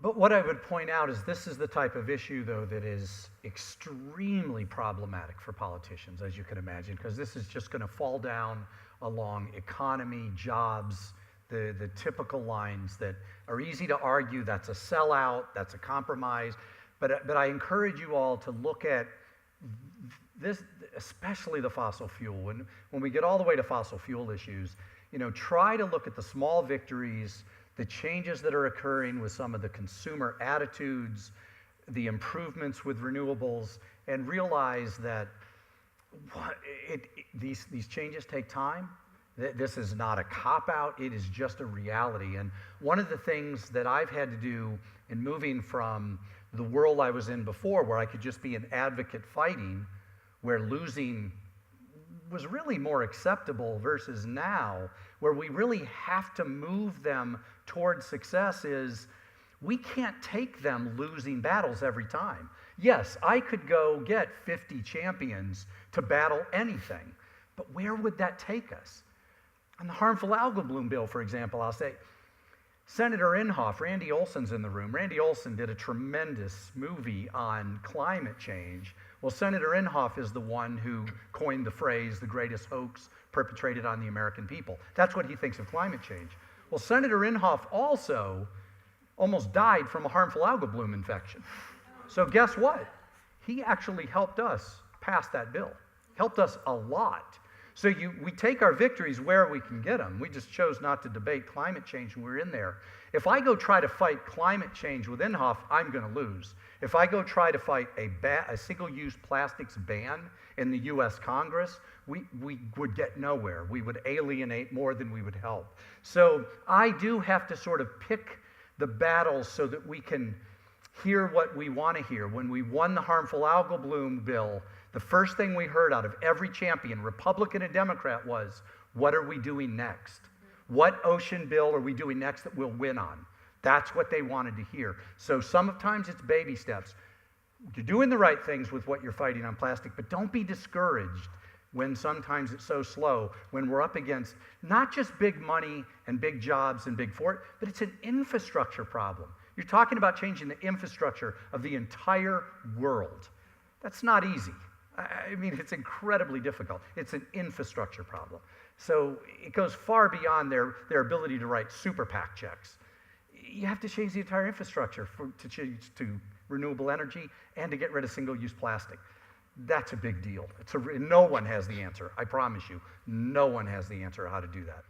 But what I would point out is this is the type of issue, though, that is extremely problematic for politicians, as you can imagine, because this is just going to fall down along economy, jobs, the typical lines that are easy to argue. That's a sellout, that's a compromise. But I encourage you all to look at this, especially the fossil fuel. When we get all the way to fossil fuel issues, try to look at the small victories, the changes that are occurring with some of the consumer attitudes, the improvements with renewables, and realize that these changes take time. This is not a cop-out, it is just a reality. And one of the things that I've had to do in moving from the world I was in before, where I could just be an advocate fighting, where losing was really more acceptable, versus now, where we really have to move them towards success, is we can't take them losing battles every time. Yes, I could go get 50 champions to battle anything, but where would that take us? On the harmful algal bloom bill, for example, I'll say, Senator Inhofe, Randy Olson's in the room. Randy Olson did a tremendous movie on climate change. Well, Senator Inhofe is the one who coined the phrase, the greatest hoax perpetrated on the American people. That's what he thinks of climate change. Well, Senator Inhofe also almost died from a harmful algal bloom infection. So guess what? He actually helped us pass that bill. Helped us a lot. So we take our victories where we can get them. We just chose not to debate climate change when we're in there. If I go try to fight climate change with Inhofe, I'm going to lose. If I go try to fight a single-use plastics ban in the U.S. Congress, we would get nowhere. We would alienate more than we would help. So I do have to sort of pick the battles so that we can hear what we want to hear. When we won the harmful algal bloom bill, the first thing we heard out of every champion, Republican and Democrat, was, what are we doing next? What ocean bill are we doing next that we'll win on? That's what they wanted to hear. So sometimes it's baby steps. You're doing the right things with what you're fighting on plastic, but don't be discouraged when sometimes it's so slow, when we're up against not just big money and big jobs and big but it's an infrastructure problem. You're talking about changing the infrastructure of the entire world. That's not easy. I mean, it's incredibly difficult. It's an infrastructure problem. So it goes far beyond their ability to write super PAC checks. You have to change the entire infrastructure to change to renewable energy and to get rid of single-use plastic. That's a big deal. No one has the answer. I promise you, no one has the answer how to do that.